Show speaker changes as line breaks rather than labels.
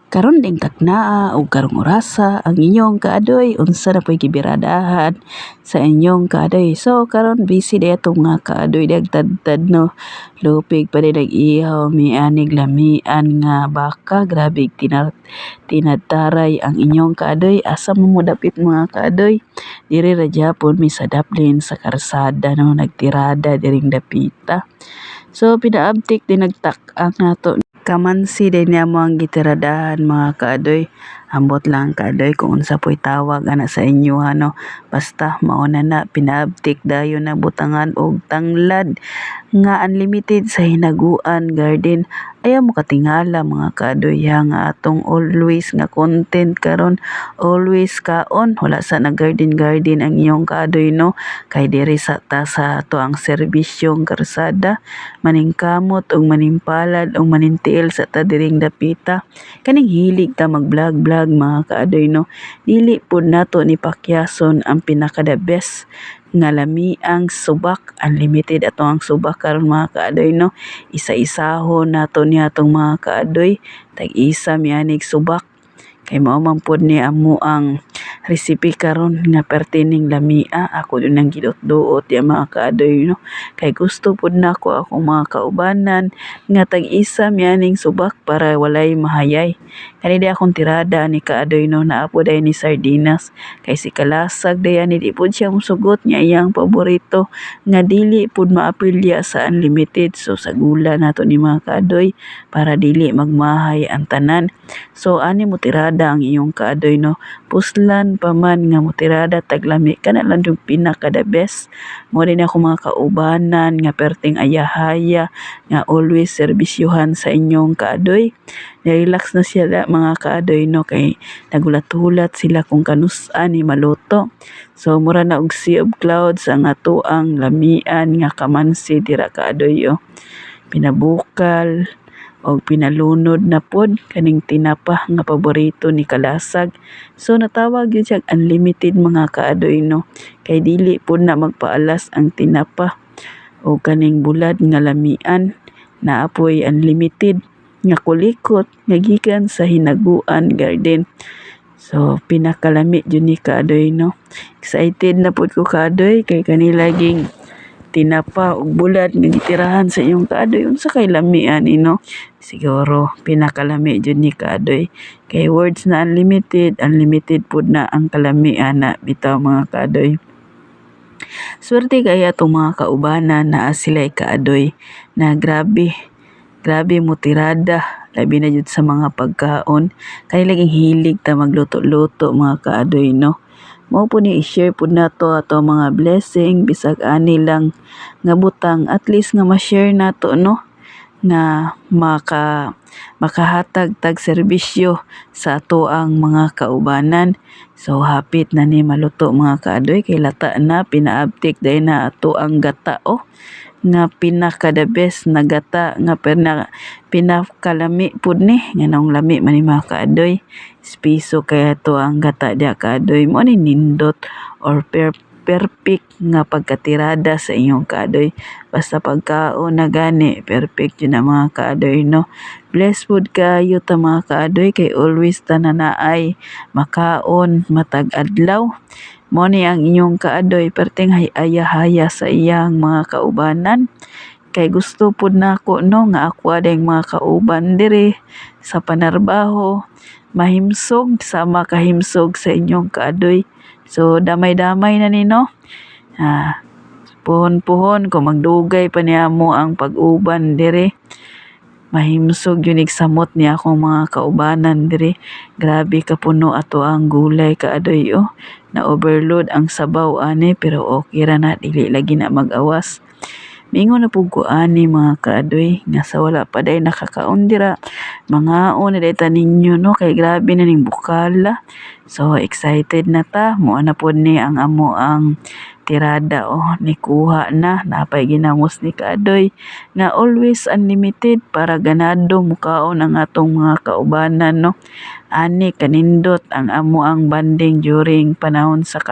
Karon ding taknaa og karong orasa ang inyong kaadoy unsa na po'y gibiradahan sa inyong kaadoy. So karon busy day atong mga kaadoy dagtad no. Lupig pa din nag-ihaw mianig lamian nga baka, grabe tinadtaray ang inyong kaadoy. Asa mo dapit mga kaadoy? Diri ra gyapon mi sa Daplin sa karsada no, nagtirada diring dapita. So pinaabtik din nagtak-ang nato kamansi din niya mo ang gitiradahan mga kaadoy. Ambot lang kaadoy kung unsa po'y tawag ana sa inyo no. Basta mauna na pinaabtik dayon na butangan og tanglad nga unlimited sa hinaguan garden. Ayaw mo katingala mga kaadoy nga atong always nga content karon, always kaon wala sa na garden ang iyong kaadoy no. Kay diri sa to ang serbisyong karsada maningkamot og manimpalad og manintiil sa ta diring dapita. Kaning hilig ta mag-vlog mga kaadoy no. Dili pud nato ni pakyason ang pinaka the best nga lamiang subak, unlimited ato ang subak karon mga kaadoy no. Isa-isahon nato niya tong mga kaadoy, tag-isa mianig subak. Kay mao man pod ni amo ang recipe karon nga pertining lamia. Ako din ang gidot-duot ya mga kaadoy no. Kay gusto pod nako akong mga kaubanan nga tag-isa mianing subak para walay mahayay. Kani di akong tirada ni kaadoy no, naa po day ni sardinas. Kay si kalasag dayan di pod siya mosugot niya iyang paborito nga dili pod maapilya sa unlimited. So sa gula nato ni mga kaadoy para dili magmahay ang tanan. So ani mo tirada ang iyong kaadoy no. Puslan pa man nga mo tirada taglami kana lang yung pinaka the best. Mo din ako mga kaubanan nga perting ayahaya nga always serbisyuhan sa inyong kaadoy. Relax na siya mga kaadoy no, kay nagulat-hulat sila kung kanus-an ni maluto. So mura na og sea of clouds ang ato ang lamian nga kamansi dira kaadoy oh. Pinabukal o pinalunod na pod kaning tinapa nga paborito ni kalasag. So natawag yun siya unlimited mga kaadoy no, kay dili pod na magpaalas ang tinapa o kaning bulad nga lamian na apoy unlimited nga kulikot nga gikan sa hinaguan garden. So pinakalami jud ni kaadoy no. Excited na pod ko kaadoy kay kanilaging tinapa og bulad nga gitirahan sa iyong kaadoy. Unsa kay lamian ni no? Siguro pinakalami jud ni kaadoy. Kay words na unlimited pod na ang kalamian na bitaw mga kaadoy. Swerte kaya itong mga kaubanan na sila'y kaadoy na grabe mo tirada, labi na jud sa mga pagkaon. Kay laging hilig ta magluto-luto mga kaadoy no. Mao po ni i-share po nato ato mga blessing bisag ani lang nga butang, at least nga ma-share nato no, na makahatag tag serbisyo sa ato ang mga kaubanan. So hapit na ni maluto mga kaadoy kay lata na pinaabtik dai na ato ang gata oh, nga pinaka the best na gata nga pinakalami pud ni nga nang lami man ni mga kaadoy. Piso kaya to ang gata dia kaadoy, mo ni nindot or perfect nga pagkatirada sa inyong kaadoy. Basta pagkaon na gani perfect yun na mga kaadoy no. Bless food kayo ta mga kaadoy kay always ta nanaay makaon matag adlaw. Mo ni ang inyong kaadoy perting haya sa iyang mga kaubanan. Kay gusto pud nako no nga ako ading mga kauban diri sa panarbaho mahimsog sama kahimsog sa inyong kaadoy. So damay-damay na ni no. Puhon-puhon kung magdugay pa niya mo ang pag-uban diri. Mahimsog yun samot niya akong mga kaubanan diri. Grabe kapuno ato ang gulay kaadoy oh. Na overload ang sabaw ani pero okay ra na, dili lagi na mag-awas. Mingon na pug ko ani mga kaadoy nga sa wala pa day nakakaon dira. Mangaon na day ta ninyo no, kay grabe na ning bukala. So excited na ta, mo na pod ni ang amo ang tirada oh, ni kuha na napay ginamos ni kaadoy nga always unlimited para ganado mukaon ang atong mga kaubanan no. Ani kanindot ang amo ang banding during panahon sa